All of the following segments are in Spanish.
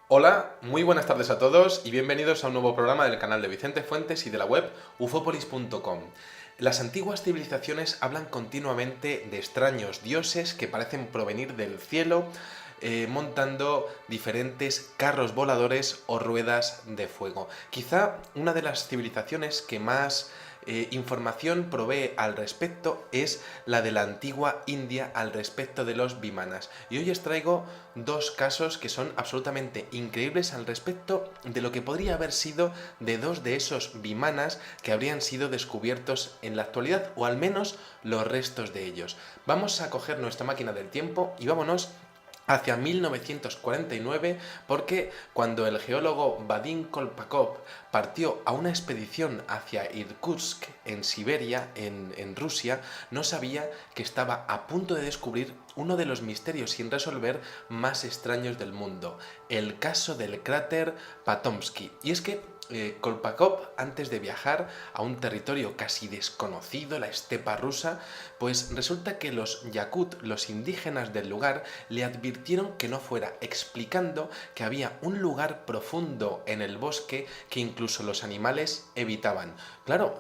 Hola, muy buenas tardes a todos y bienvenidos a un nuevo programa del canal de Vicente Fuentes y de la web ufopolis.com. Las antiguas civilizaciones hablan continuamente de extraños dioses que parecen provenir del cielo, montando diferentes carros voladores o ruedas de fuego. Quizá una de las civilizaciones que más información provee al respecto es la de la antigua India al respecto de los vimanas. Y hoy os traigo dos casos que son absolutamente increíbles al respecto de lo que podría haber sido de dos de esos vimanas que habrían sido descubiertos en la actualidad, o al menos los restos de ellos. Vamos a coger nuestra máquina del tiempo y vámonos hacia 1949, porque cuando el geólogo Vadim Kolpakov partió a una expedición hacia Irkutsk, en Siberia, en Rusia, no sabía que estaba a punto de descubrir uno de los misterios sin resolver más extraños del mundo, el caso del cráter Patomsky. Y es que Kolpakov, antes de viajar a un territorio casi desconocido, la estepa rusa, pues resulta que los yakut, los indígenas del lugar, le advirtieron que no fuera, explicando que había un lugar profundo en el bosque que incluso los animales evitaban. Claro,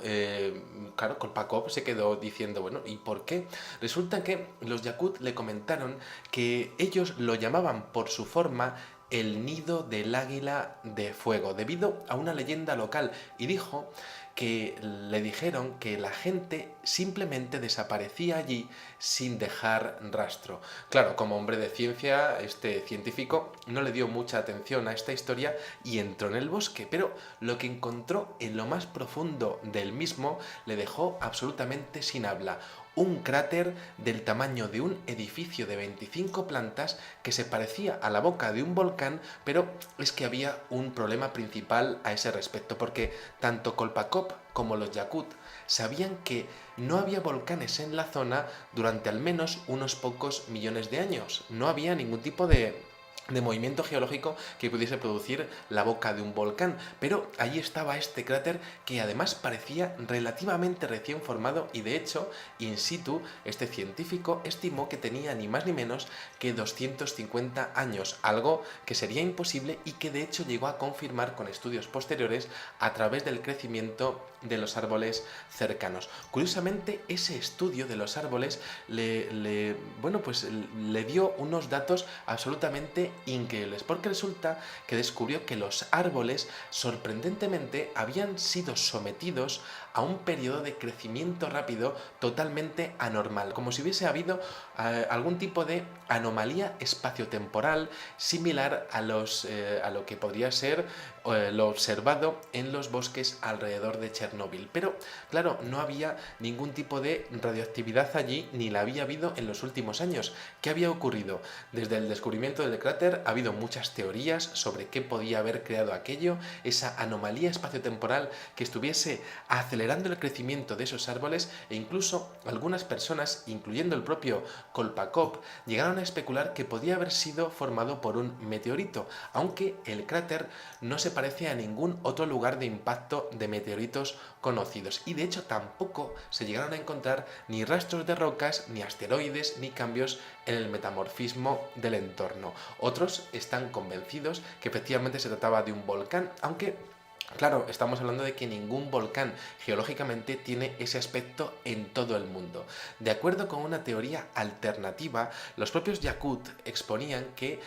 Kolpakov se quedó diciendo, bueno, ¿y por qué? Resulta que los yakut le comentaron que ellos lo llamaban por su forma el nido del águila de fuego, debido a una leyenda local, y dijo que le dijeron que la gente simplemente desaparecía allí sin dejar rastro. Claro, como hombre de ciencia, este científico no le dio mucha atención a esta historia y entró en el bosque, pero lo que encontró en lo más profundo del mismo le dejó absolutamente sin habla. Un cráter del tamaño de un edificio de 25 plantas que se parecía a la boca de un volcán, pero es que había un problema principal a ese respecto, porque tanto Kolpakov como los yakut sabían que no había volcanes en la zona durante al menos unos pocos millones de años. No había ningún tipo de movimiento geológico que pudiese producir la boca de un volcán, pero allí estaba este cráter que además parecía relativamente recién formado, y de hecho, in situ, este científico estimó que tenía ni más ni menos que 250 años, algo que sería imposible y que de hecho llegó a confirmar con estudios posteriores a través del crecimiento de los árboles cercanos. Curiosamente, ese estudio de los árboles le dio unos datos absolutamente increíbles, porque resulta que descubrió que los árboles sorprendentemente habían sido sometidos a un periodo de crecimiento rápido totalmente anormal, como si hubiese habido algún tipo de anomalía espaciotemporal similar a lo que podría ser lo observado en los bosques alrededor de Chernóbil. Pero claro, no había ningún tipo de radioactividad allí, ni la había habido en los últimos años. ¿Qué había ocurrido? Desde el descubrimiento del cráter ha habido muchas teorías sobre qué podía haber creado aquello, esa anomalía espaciotemporal que estuviese acelerando el crecimiento de esos árboles, e incluso algunas personas, incluyendo el propio Kolpakov, llegaron a especular que podía haber sido formado por un meteorito, aunque el cráter no se parece a ningún otro lugar de impacto de meteoritos conocidos, y de hecho tampoco se llegaron a encontrar ni rastros de rocas, ni asteroides, ni cambios en el metamorfismo del entorno. Otros están convencidos que efectivamente se trataba de un volcán, aunque claro, estamos hablando de que ningún volcán geológicamente tiene ese aspecto en todo el mundo. De acuerdo con una teoría alternativa, los propios yakut exponían que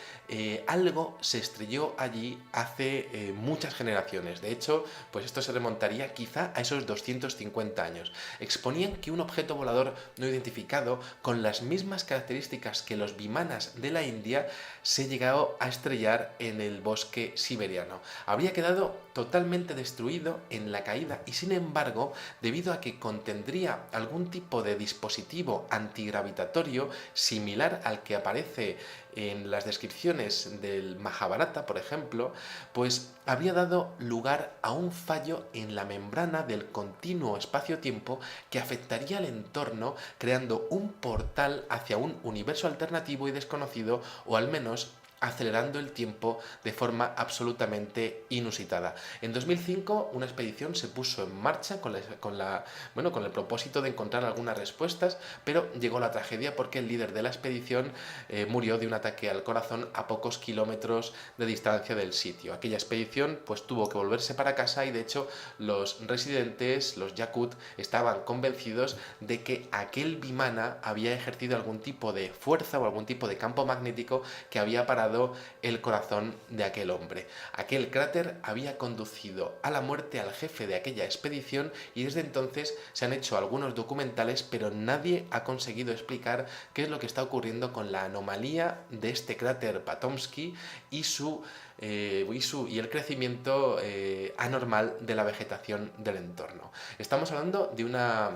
algo se estrelló allí hace muchas generaciones. De hecho, pues esto se remontaría quizá a esos 250 años. Exponían que un objeto volador no identificado, con las mismas características que los vimanas de la India, se llegó a estrellar en el bosque siberiano. Habría quedado totalmente destruido en la caída, y sin embargo, debido a que contendría algún tipo de dispositivo antigravitatorio similar al que aparece en las descripciones del Mahabharata, por ejemplo, pues habría dado lugar a un fallo en la membrana del continuo espacio-tiempo que afectaría al entorno, creando un portal hacia un universo alternativo y desconocido, o al menos acelerando el tiempo de forma absolutamente inusitada. En 2005 una expedición se puso en marcha con el propósito de encontrar algunas respuestas, pero llegó la tragedia porque el líder de la expedición murió de un ataque al corazón a pocos kilómetros de distancia del sitio. Aquella expedición pues tuvo que volverse para casa y de hecho los residentes, los Yakut, estaban convencidos de que aquel Vimana había ejercido algún tipo de fuerza o algún tipo de campo magnético que había parado el corazón de aquel hombre. Aquel cráter había conducido a la muerte al jefe de aquella expedición y desde entonces se han hecho algunos documentales, pero nadie ha conseguido explicar qué es lo que está ocurriendo con la anomalía de este cráter Patomsky y el crecimiento anormal de la vegetación del entorno. Estamos hablando de una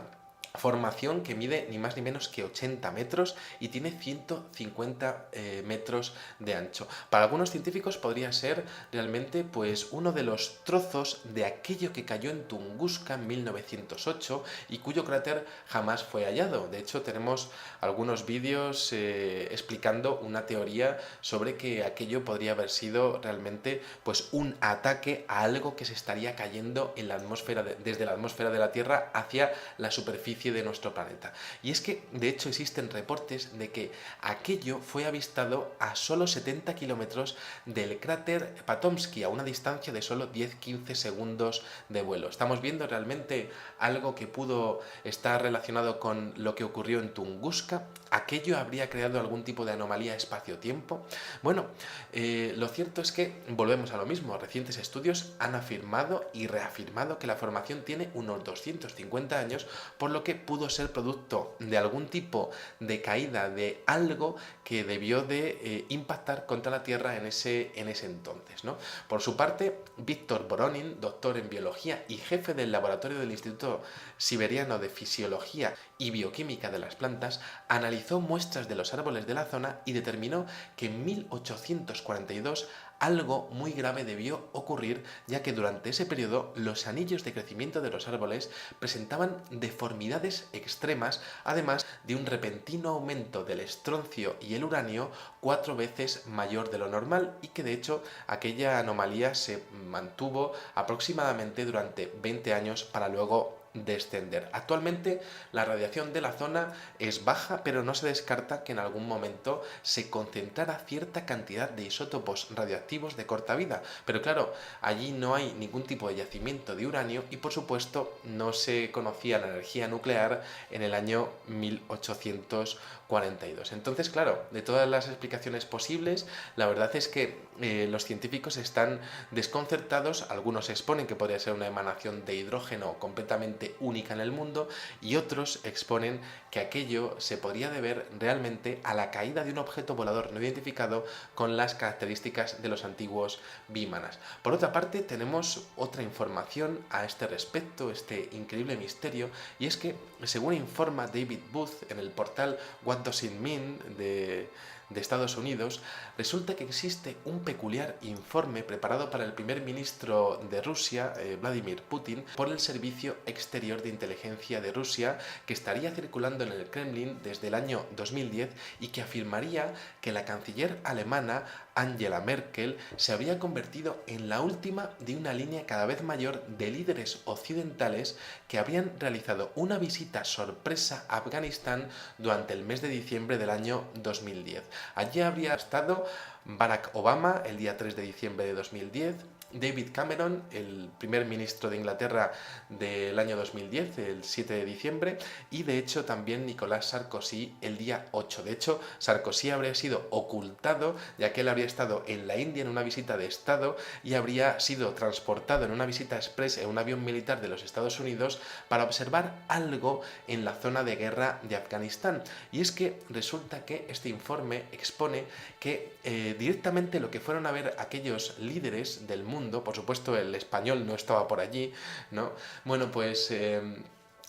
formación que mide ni más ni menos que 80 metros y tiene 150 metros de ancho. Para algunos científicos podría ser realmente pues uno de los trozos de aquello que cayó en Tunguska en 1908 y cuyo cráter jamás fue hallado. De hecho, tenemos algunos vídeos explicando una teoría sobre que aquello podría haber sido realmente pues un ataque a algo que se estaría cayendo en la atmósfera desde la atmósfera de la Tierra hacia la superficie de nuestro planeta. Y es que, de hecho, existen reportes de que aquello fue avistado a solo 70 kilómetros del cráter Patomsky, a una distancia de solo 10-15 segundos de vuelo. Estamos viendo realmente algo que pudo estar relacionado con lo que ocurrió en Tunguska. ¿Aquello habría creado algún tipo de anomalía espacio-tiempo? Bueno, lo cierto es que volvemos a lo mismo. Recientes estudios han afirmado y reafirmado que la formación tiene unos 250 años, por lo que pudo ser producto de algún tipo de caída de algo que debió de impactar contra la Tierra en ese entonces, ¿no? Por su parte, Víctor Voronin, doctor en biología y jefe del laboratorio del Instituto Siberiano de Fisiología y Bioquímica de las Plantas, analizó muestras de los árboles de la zona y determinó que en 1842 algo muy grave debió ocurrir, ya que durante ese periodo los anillos de crecimiento de los árboles presentaban deformidades extremas, además de un repentino aumento del estroncio y el uranio 4 veces mayor de lo normal, y que de hecho aquella anomalía se mantuvo aproximadamente durante 20 años para luego descender. Actualmente la radiación de la zona es baja, pero no se descarta que en algún momento se concentrara cierta cantidad de isótopos radioactivos de corta vida. Pero claro, allí no hay ningún tipo de yacimiento de uranio y por supuesto no se conocía la energía nuclear en el año 1842. Entonces, claro, de todas las explicaciones posibles, la verdad es que los científicos están desconcertados. Algunos exponen que podría ser una emanación de hidrógeno completamente única en el mundo y otros exponen que aquello se podría deber realmente a la caída de un objeto volador no identificado con las características de los antiguos Vímanas. Por otra parte, tenemos otra información a este respecto, este increíble misterio, y es que, según informa David Booth en el portal What Does It Mean de Estados Unidos, resulta que existe un peculiar informe preparado para el primer ministro de Rusia, Vladimir Putin, por el Servicio Exterior de Inteligencia de Rusia, que estaría circulando en el Kremlin desde el año 2010 y que afirmaría que la canciller alemana Angela Merkel se habría convertido en la última de una línea cada vez mayor de líderes occidentales que habrían realizado una visita sorpresa a Afganistán durante el mes de diciembre del año 2010. Allí habría estado Barack Obama el día 3 de diciembre de 2010, David Cameron, el primer ministro de Inglaterra del año 2010, el 7 de diciembre, y de hecho también Nicolas Sarkozy el día 8. De hecho, Sarkozy habría sido ocultado, ya que él habría estado en la India en una visita de Estado y habría sido transportado en una visita express en un avión militar de los Estados Unidos para observar algo en la zona de guerra de Afganistán. Y es que resulta que este informe expone que directamente lo que fueron a ver aquellos líderes del mundo, por supuesto el español no estaba por allí, ¿no? Bueno, pues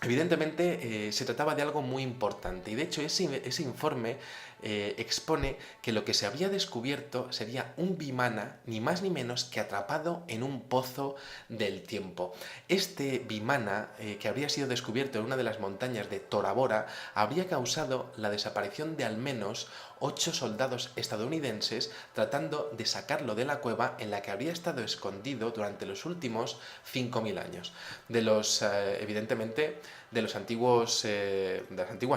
evidentemente se trataba de algo muy importante y de hecho ese informe expone que lo que se había descubierto sería un Vimana, ni más ni menos que atrapado en un pozo del tiempo. Este Vimana, que habría sido descubierto en una de las montañas de Tora Bora, habría causado la desaparición de al menos 8 soldados estadounidenses tratando de sacarlo de la cueva en la que habría estado escondido durante los últimos 5.000 años. Evidentemente, de las antiguas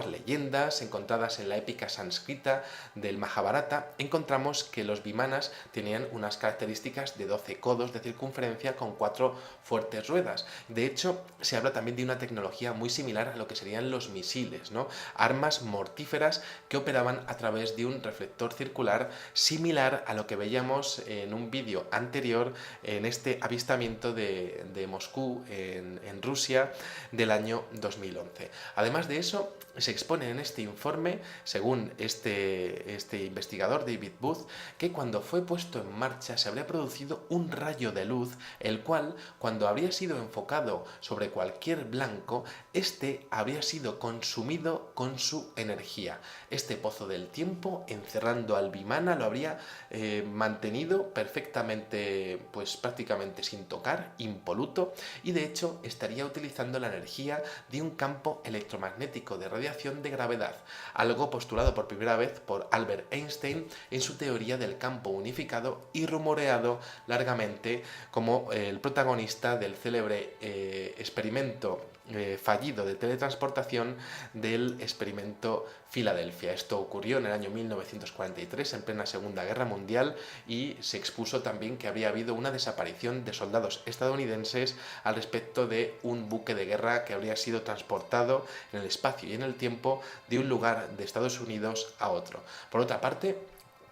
leyendas encontradas en la épica sánscrita del Mahabharata, encontramos que los Vimanas tenían unas características de 12 codos de circunferencia con 4 fuertes ruedas. De hecho, se habla también de una tecnología muy similar a lo que serían los misiles, ¿no? Armas mortíferas que operaban a través de un reflector circular similar a lo que veíamos en un vídeo anterior en este avistamiento de Moscú en Rusia del año 2011. Además de eso, se expone en este informe, según este investigador David Booth, que cuando fue puesto en marcha se habría producido un rayo de luz, el cual, cuando habría sido enfocado sobre cualquier blanco, este habría sido consumido con su energía. Este pozo del tiempo, encerrando al Vimana, lo habría mantenido perfectamente, pues prácticamente sin tocar, impoluto, y de hecho estaría utilizando la energía de un campo electromagnético de radiación de gravedad, algo postulado por primera vez por Albert Einstein en su teoría del campo unificado y rumoreado largamente como el protagonista del célebre experimento fallido de teletransportación del experimento Filadelfia. Esto ocurrió en el año 1943, en plena Segunda Guerra Mundial, y se expuso también que había habido una desaparición de soldados estadounidenses al respecto de un buque de guerra que habría sido transportado en el espacio y en el tiempo de un lugar de Estados Unidos a otro. Por otra parte,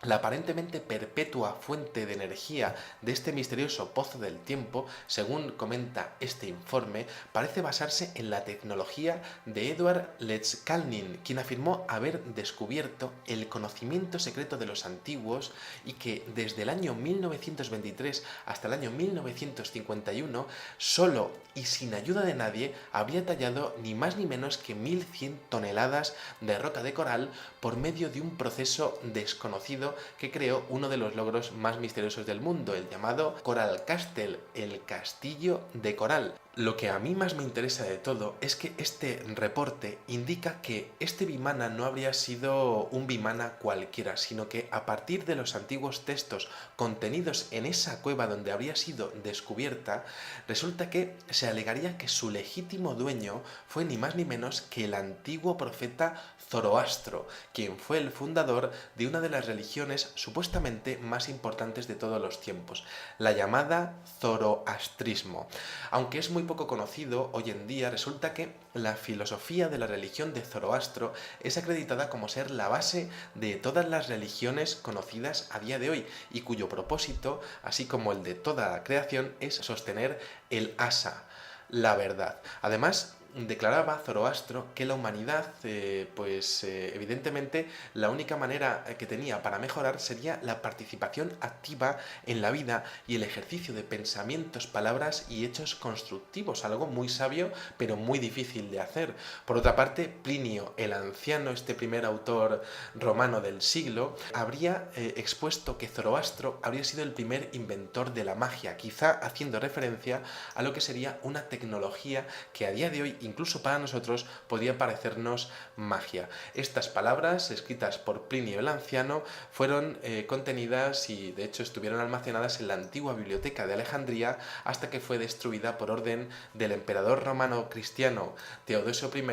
la aparentemente perpetua fuente de energía de este misterioso pozo del tiempo, según comenta este informe, parece basarse en la tecnología de Edward Letzkalnin, quien afirmó haber descubierto el conocimiento secreto de los antiguos y que desde el año 1923 hasta el año 1951, solo y sin ayuda de nadie, había tallado ni más ni menos que 1.100 toneladas de roca de coral por medio de un proceso desconocido que creó uno de los logros más misteriosos del mundo, el llamado Coral Castle, el castillo de coral. Lo que a mí más me interesa de todo es que este reporte indica que este Vimana no habría sido un Vimana cualquiera, sino que a partir de los antiguos textos contenidos en esa cueva donde habría sido descubierta, resulta que se alegaría que su legítimo dueño fue ni más ni menos que el antiguo profeta Zoroastro, quien fue el fundador de una de las religiones supuestamente más importantes de todos los tiempos, la llamada zoroastrismo. Aunque es muy poco conocido, hoy en día resulta que la filosofía de la religión de Zoroastro es acreditada como ser la base de todas las religiones conocidas a día de hoy y cuyo propósito, así como el de toda la creación, es sostener el asa, la verdad. Además, declaraba Zoroastro que la humanidad, evidentemente, la única manera que tenía para mejorar sería la participación activa en la vida y el ejercicio de pensamientos, palabras y hechos constructivos, algo muy sabio pero muy difícil de hacer. Por otra parte, Plinio el Anciano, este primer autor romano del siglo, habría expuesto que Zoroastro habría sido el primer inventor de la magia, quizá haciendo referencia a lo que sería una tecnología que a día de hoy incluso para nosotros podía parecernos magia. Estas palabras, escritas por Plinio el Anciano, fueron contenidas y de hecho estuvieron almacenadas en la antigua biblioteca de Alejandría hasta que fue destruida por orden del emperador romano cristiano Teodosio I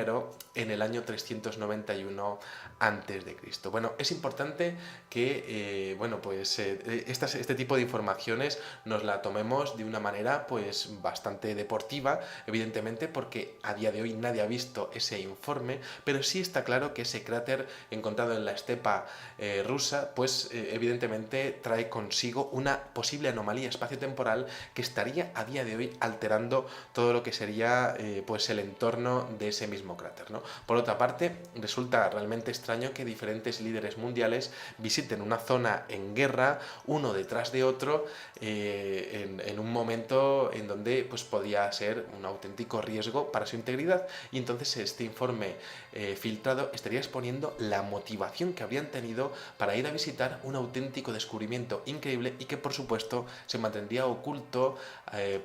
en el año 391 a.C. Bueno, es importante que este tipo de informaciones nos la tomemos de una manera bastante deportiva, evidentemente, porque a día de hoy nadie ha visto ese informe, pero sí está claro que ese cráter encontrado en la estepa rusa, evidentemente trae consigo una posible anomalía espaciotemporal que estaría a día de hoy alterando todo lo que sería el entorno de ese mismo cráter, ¿no? Por otra parte, resulta realmente extraño que diferentes líderes mundiales visiten una zona en guerra, uno detrás de otro, en un momento en donde podía ser un auténtico riesgo para su integridad integridad, y entonces este informe filtrado estaría exponiendo la motivación que habrían tenido para ir a visitar un auténtico descubrimiento increíble y que por supuesto se mantendría oculto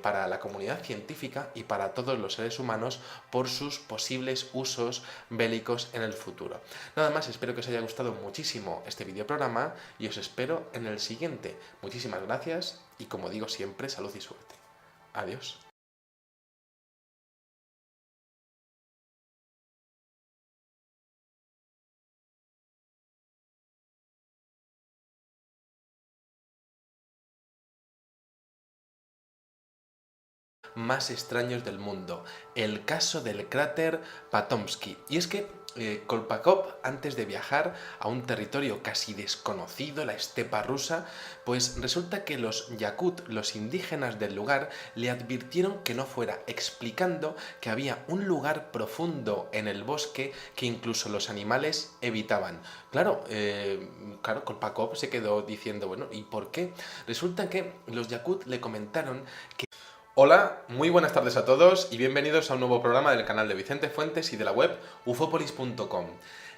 para la comunidad científica y para todos los seres humanos por sus posibles usos bélicos en el futuro. Nada más, espero que os haya gustado muchísimo este videoprograma y os espero en el siguiente. Muchísimas gracias y, como digo siempre, salud y suerte. Adiós. Más extraños del mundo, el caso del cráter Patomsky. Y es que Kolpakov, antes de viajar a un territorio casi desconocido, la estepa rusa, pues resulta que los yakut, los indígenas del lugar, le advirtieron que no fuera, explicando que había un lugar profundo en el bosque que incluso los animales evitaban. Claro, Kolpakov se quedó diciendo, bueno, ¿y por qué? Resulta que los yakut le comentaron que... Hola, muy buenas tardes a todos y bienvenidos a un nuevo programa del canal de Vicente Fuentes y de la web ufopolis.com.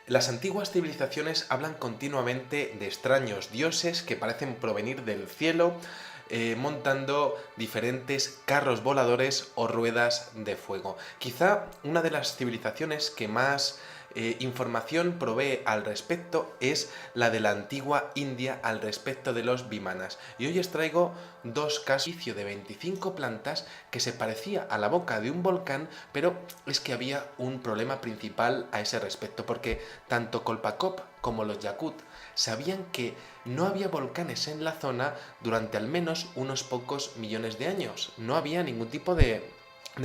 Las antiguas civilizaciones hablan continuamente de extraños dioses que parecen provenir del cielo, montando diferentes carros voladores o ruedas de fuego. Quizá una de las civilizaciones que más información provee al respecto es la de la antigua India al respecto de los vimanas. Y hoy os traigo dos casos de 25 plantas que se parecía a la boca de un volcán, pero es que había un problema principal a ese respecto, porque tanto Kolpakov como los yakut sabían que no había volcanes en la zona durante al menos unos pocos millones de años. No había ningún tipo de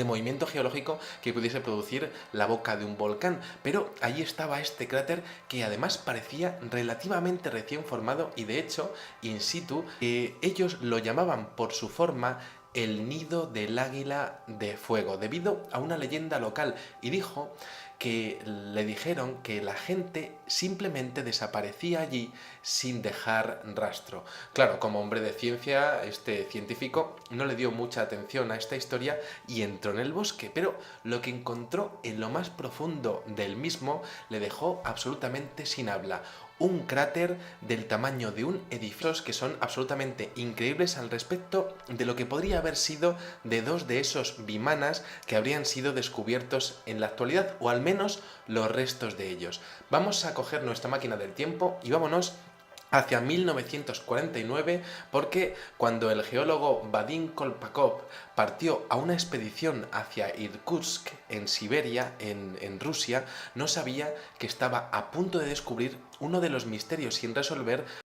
movimiento geológico que pudiese producir la boca de un volcán, pero allí estaba este cráter que además parecía relativamente recién formado y de hecho, in situ, ellos lo llamaban por su forma el nido del águila de fuego, debido a una leyenda local, y dijo que le dijeron que la gente simplemente desaparecía allí sin dejar rastro. Claro, como hombre de ciencia, este científico no le dio mucha atención a esta historia y entró en el bosque, pero lo que encontró en lo más profundo del mismo le dejó absolutamente sin habla. Un cráter del tamaño de un edificio que son absolutamente increíbles al respecto de lo que podría haber sido de dos de esos vimanas que habrían sido descubiertos en la actualidad, o al menos los restos de ellos. Vamos a coger nuestra máquina del tiempo y vámonos hacia 1949, porque cuando el geólogo Vadim Kolpakov partió a una expedición hacia Irkutsk, en Siberia, en Rusia, no sabía que estaba a punto de descubrir uno de los misterios sin resolver